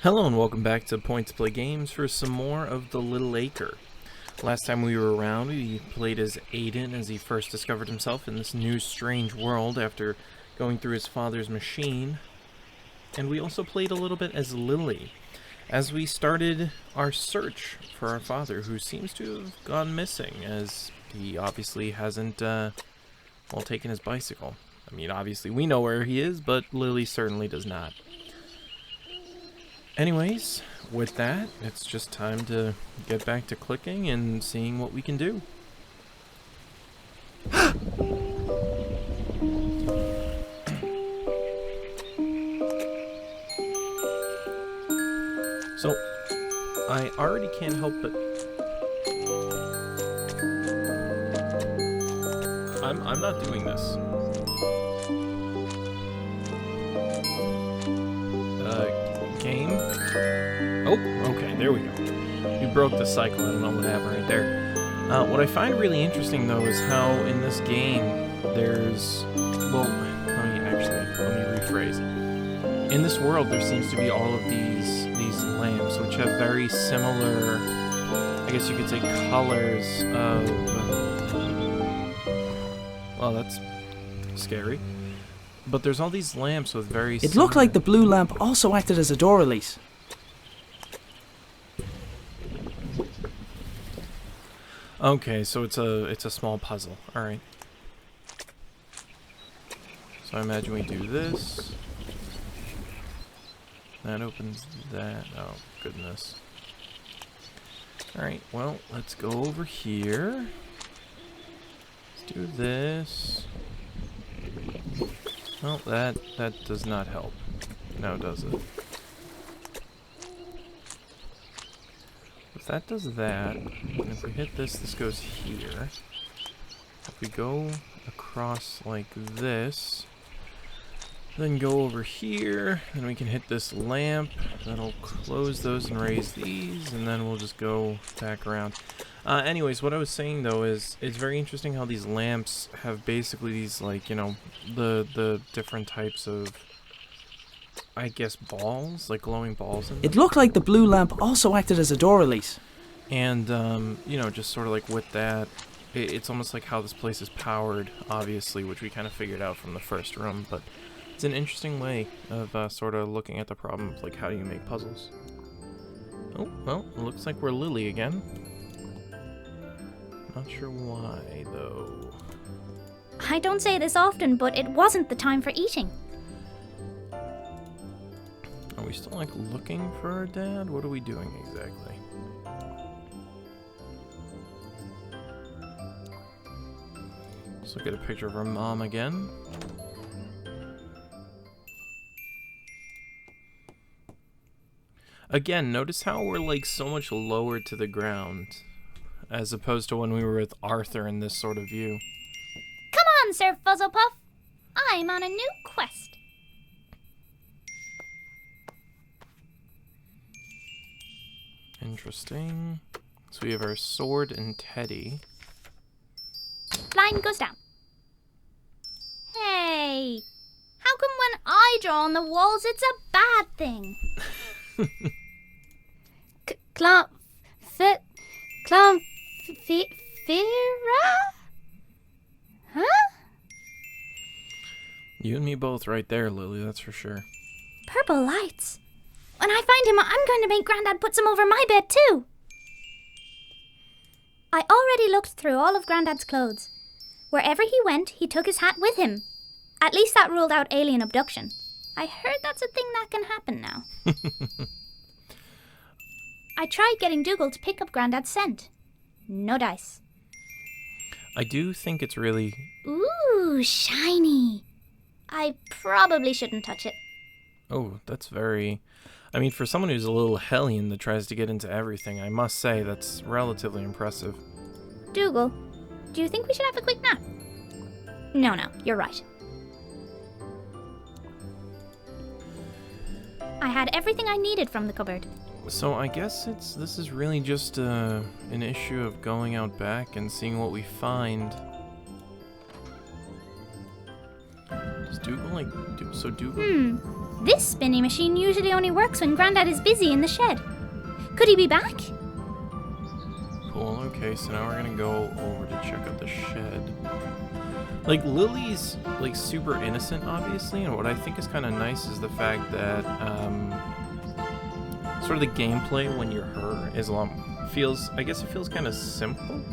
Hello and welcome back to Point to Play Games for some more of the Little Acre. Last time we were around, we played as Aidan as he first discovered himself in this new strange world after going through his father's machine. And we also played a little bit as Lily as we started our search for our father, who seems to have gone missing as he obviously hasn't, taken his bicycle. I mean, obviously we know where he is, but Lily certainly does not. Anyways, with that, it's just time to get back to clicking and seeing what we can do. So, I already can't help but... I'm not doing this. Game? Oh, okay, there we go. You broke the cycle, I don't know what happened right there. What I find really interesting, though, is how in this game there's... Well, let me rephrase. In this world, there seems to be all of these lamps, which have very similar, I guess you could say, colors of... Well, that's scary. But there's all these lamps with very It looked like the blue lamp also acted as a door release. Okay, so it's a small puzzle. All right. So I imagine we do this. That opens that. Oh, goodness. All right, well, let's go over here. Let's do this. Well, that does not help. Now does it? If that does that, and if we hit this, this goes here. If we go across like this, then go over here, and we can hit this lamp. That'll close those and raise these, and then we'll just go back around. Anyways, what I was saying though is it's very interesting how these lamps have basically these, like, you know, the different types of, I guess, balls, like glowing balls in them. It looked like the blue lamp also acted as a door release. And, you know, just sort of like with that, it's almost like how this place is powered, obviously, which we kind of figured out from the first room, but it's an interesting way of sort of looking at the problem of, like, how do you make puzzles. Oh, well, it looks like we're Lily again. Not sure why, though. I don't say this often, but it wasn't the time for eating. Are we still, like, looking for our dad? What are we doing exactly? Let's look at a picture of our mom again. Again, notice how we're, like, so much lower to the ground, as opposed to when we were with Arthur in this sort of view. Come on, Sir Fuzzlepuff. I'm on a new quest. Interesting. So we have our sword and Teddy. Line goes down. Hey, how come when I draw on the walls it's a bad thing? Fira? Huh? You and me both right there, Lily, that's for sure. Purple lights. When I find him, I'm going to make Grandad put some over my bed too. I already looked through all of Grandad's clothes. Wherever he went, he took his hat with him. At least that ruled out alien abduction. I heard that's a thing that can happen now. I tried getting Dougal to pick up Grandad's scent. No dice. I do think it's really... Ooh, shiny. I probably shouldn't touch it. Oh, that's very... I mean, for someone who's a little hellion that tries to get into everything, I must say that's relatively impressive. Dougal, do you think we should have a quick nap? No, you're right. I had everything I needed from the cupboard. So I guess this is really just an issue of going out back and seeing what we find. Does Dougal, like, so Dougal... This spinning machine usually only works when Grandad is busy in the shed. Could he be back? Cool, okay, so now we're gonna go over to check out the shed. Like, Lily's, like, super innocent, obviously, and what I think is kind of nice is the fact that, sort of the gameplay when you're her is a lot, I guess it feels kind of simple.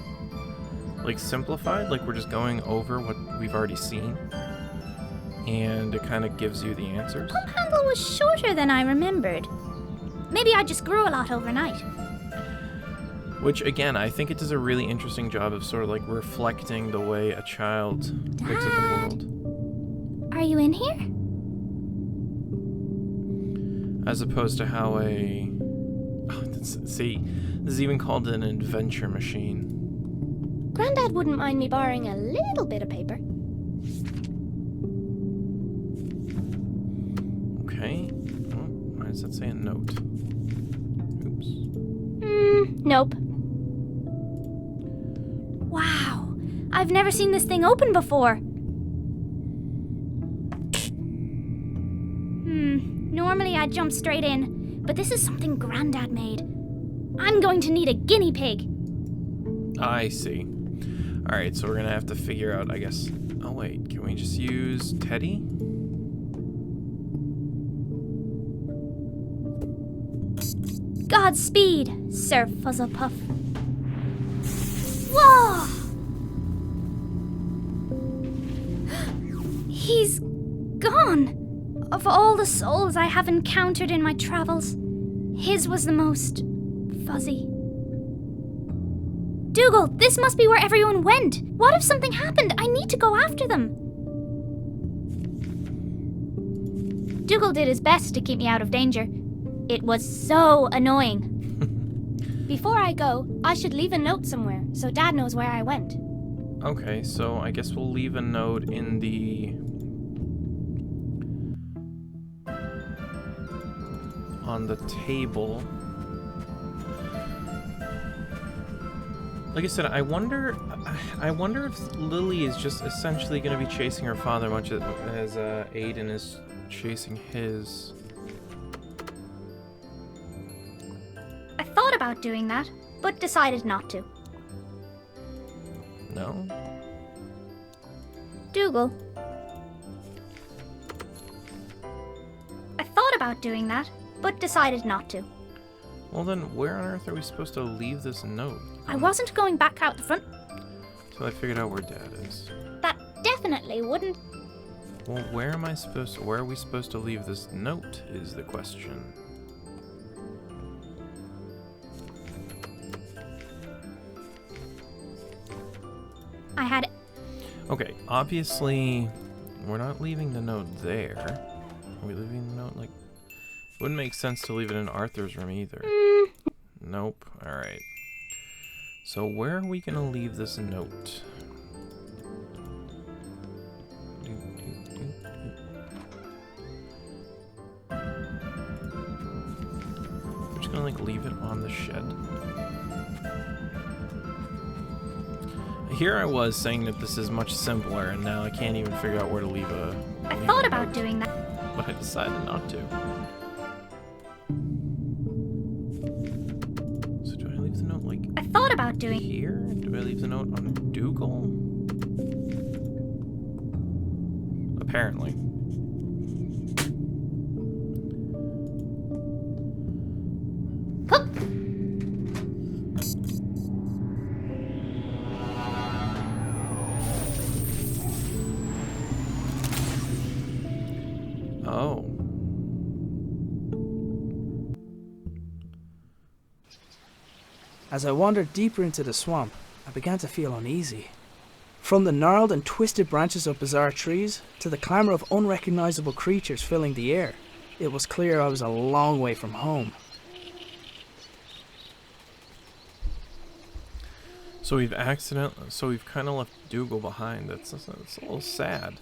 Like, simplified, like we're just going over what we've already seen. And it kind of gives you the answers. Pump handle was shorter than I remembered. Maybe I just grew a lot overnight. Which, again, I think it does a really interesting job of sort of like reflecting the way a child looks at the world. Are you in here? As opposed to how a... see, this is even called an adventure machine. Grandad wouldn't mind me borrowing a little bit of paper. Okay. Oh, why does that say a note? Oops. Nope. Wow, I've never seen this thing open before. Normally I'd jump straight in, but this is something Grandad made. I'm going to need a guinea pig. I see. Alright, so we're gonna have to figure out, I guess... Oh wait, can we just use Teddy? Godspeed, Sir Fuzzlepuff. Whoa! He's gone. Of all the souls I have encountered in my travels, his was the most fuzzy. Dougal, this must be where everyone went. What if something happened? I need to go after them. Dougal did his best to keep me out of danger. It was so annoying. Before I go, I should leave a note somewhere so Dad knows where I went. Okay, so I guess we'll leave a note in the... on the table. Like I said, I wonder if Lily is just essentially going to be chasing her father much as Aidan is chasing his. I thought about doing that, but decided not to. No? Dougal. I thought about doing that, but decided not to. Well then, where on earth are we supposed to leave this note? I wasn't going back out the front. So I figured out where Dad is. That definitely wouldn't. Well, where are we supposed to leave this note is the question. I had... Okay, obviously, we're not leaving the note there. Are we leaving the note, like... Wouldn't make sense to leave it in Arthur's room either. Nope. Alright. So where are we gonna leave this note? We're just gonna, like, leave it on the shed. Here I was saying that this is much simpler, and now I can't even figure out where to leave a... I thought about doing that. But I decided not to. So do I leave the note, like... I thought about doing... here? Do I leave the note on Dougal? Apparently. Hup! Oh. As I wandered deeper into the swamp, I began to feel uneasy. From the gnarled and twisted branches of bizarre trees to the clamour of unrecognisable creatures filling the air, it was clear I was a long way from home. So we've kind of left Dougal behind. That's a little sad.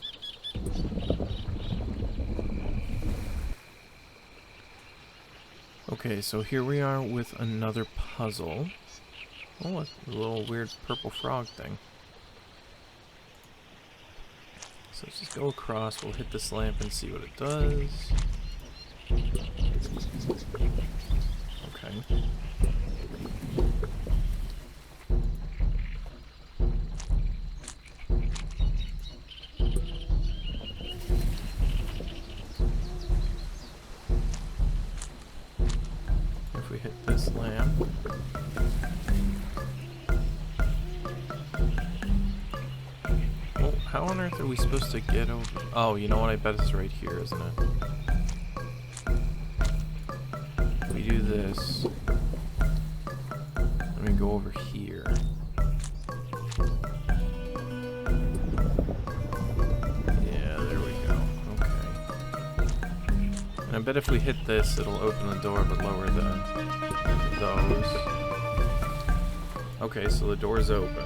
Okay, so here we are with another puzzle. Oh, a little weird purple frog thing. So let's just go across, we'll hit this lamp and see what it does. Okay. If we hit this lamp. Well, how on earth are we supposed to get over? Oh, you know what? I bet it's right here, isn't it? We do this. Let me go over here. Yeah, there we go. Okay. And I bet if we hit this, it'll open the door but lower those. Okay, so the door's open.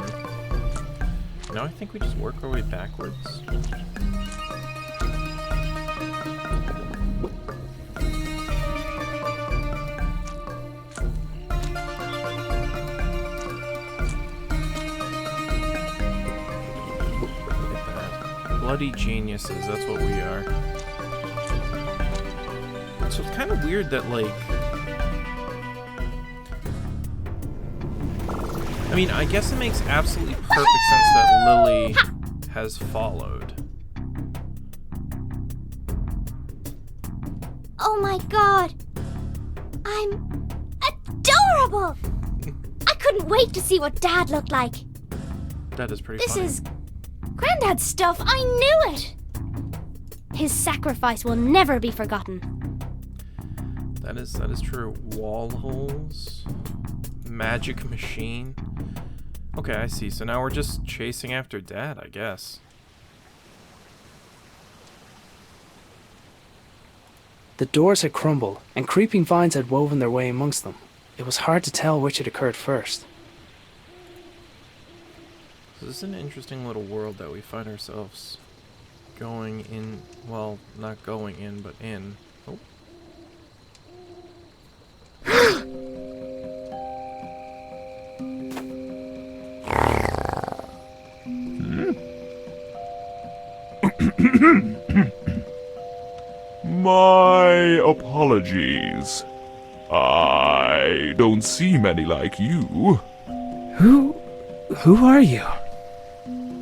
Now I think we just work our way backwards. Bloody geniuses, that's what we are. So it's kind of weird that, like... I mean, I guess it makes absolutely perfect sense that Lily has followed. Oh my god! I'm adorable! I couldn't wait to see what Dad looked like. That is pretty This funny. is Granddad's stuff. I knew it! His sacrifice will never be forgotten. That is true. Wall holes. Magic machine. Okay, I see. So now we're just chasing after Dad, I guess. The doors had crumbled, and creeping vines had woven their way amongst them. It was hard to tell which had occurred first. So this is an interesting little world that we find ourselves going in. Well, not going in, but in. Oh. My apologies. I don't see many like you. Who are you?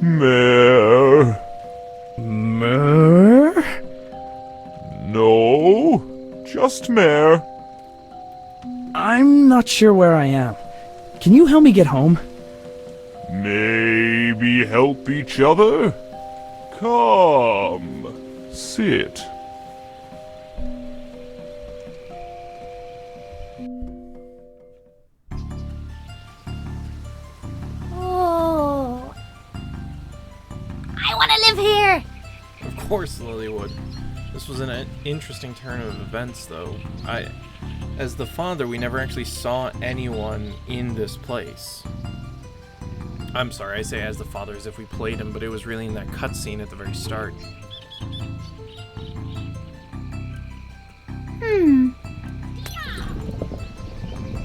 Mare. Mer? No, just Mare. I'm not sure where I am. Can you help me get home? Maybe help each other? Come, sit. Oh. I want to live here! Of course Lily would. This was an interesting turn of events, though. As the father, we never actually saw anyone in this place. I'm sorry, I say as the father as if we played him, but it was really in that cutscene at the very start.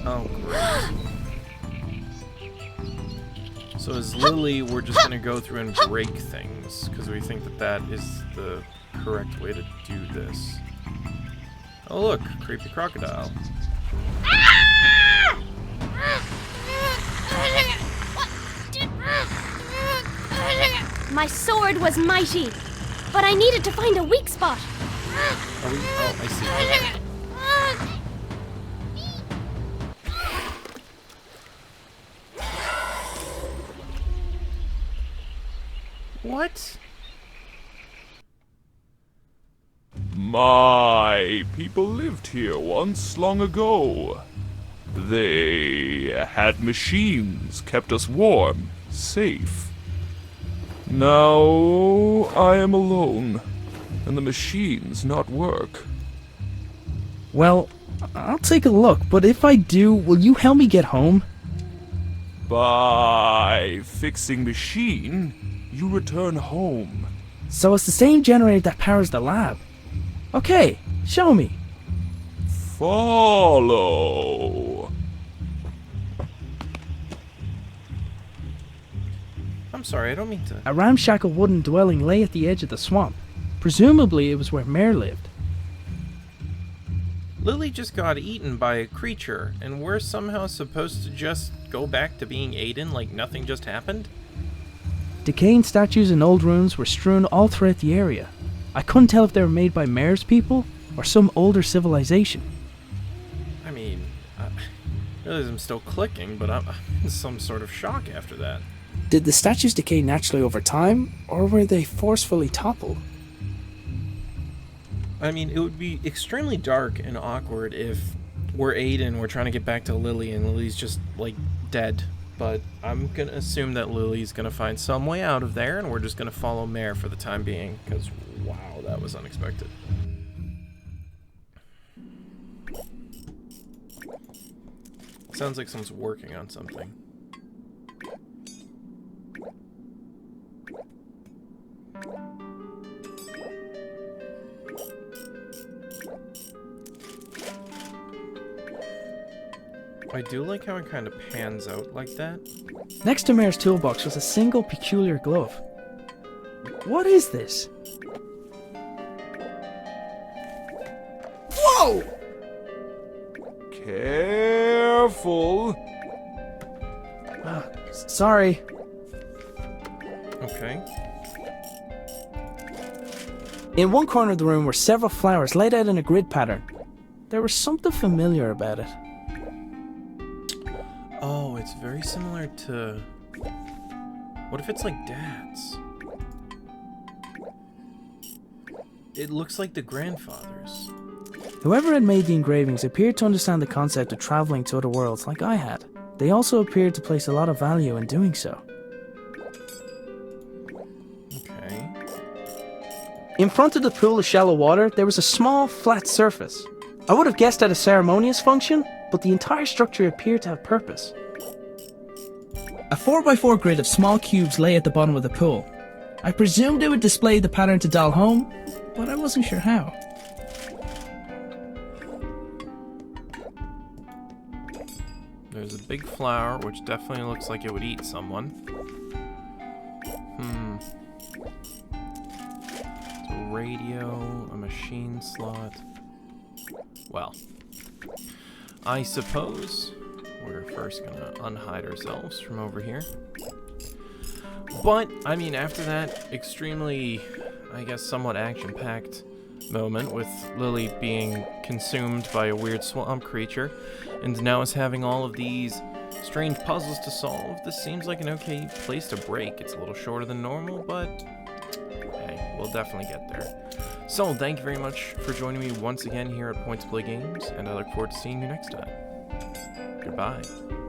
Oh, great. So as Lily, we're just gonna go through and break things, because we think that that is the correct way to do this. Oh look, creepy crocodile. My sword was mighty, but I needed to find a weak spot. Oh, I see. What? My people lived here once long ago. They had machines, kept us warm, safe. Now I am alone, and the machines not work. Well, I'll take a look, but if I do, will you help me get home? By fixing machine, you return home. So it's the same generator that powers the lab. Okay, show me. Follow. I'm sorry, I don't mean to. A ramshackle wooden dwelling lay at the edge of the swamp. Presumably it was where Mare lived. Lily just got eaten by a creature, and we're somehow supposed to just go back to being Aidan like nothing just happened? Decaying statues and old ruins were strewn all throughout the area. I couldn't tell if they were made by Mare's people or some older civilization. I mean, I realize I'm still clicking, but I'm in some sort of shock after that. Did the statues decay naturally over time, or were they forcefully toppled? I mean, it would be extremely dark and awkward if we're Aidan, we're trying to get back to Lily, and Lily's just, like, dead. But I'm gonna assume that Lily's gonna find some way out of there, and we're just gonna follow Mare for the time being, because, wow, that was unexpected. Sounds like someone's working on something. I do like how it kind of pans out like that. Next to Mare's toolbox was a single peculiar glove. What is this? Whoa! Careful. Sorry. Okay. In one corner of the room were several flowers laid out in a grid pattern. There was something familiar about it. Oh, it's very similar to... What if it's like Dad's? It looks like the grandfather's. Whoever had made the engravings appeared to understand the concept of traveling to other worlds like I had. They also appeared to place a lot of value in doing so. Okay. In front of the pool of shallow water, there was a small, flat surface. I would have guessed at a ceremonious function, but the entire structure appeared to have purpose. A 4x4 grid of small cubes lay at the bottom of the pool. I presumed it would display the pattern to dial home, but I wasn't sure how. There's a big flower, which definitely looks like it would eat someone. It's a radio, a machine slot. Well, I suppose we're first gonna unhide ourselves from over here. But, I mean, after that extremely, I guess, somewhat action-packed moment with Lily being consumed by a weird swamp creature, and now is having all of these strange puzzles to solve, this seems like an okay place to break. It's a little shorter than normal, but hey, we'll definitely get there. So, thank you very much for joining me once again here at Point to Play Games, and I look forward to seeing you next time. Goodbye.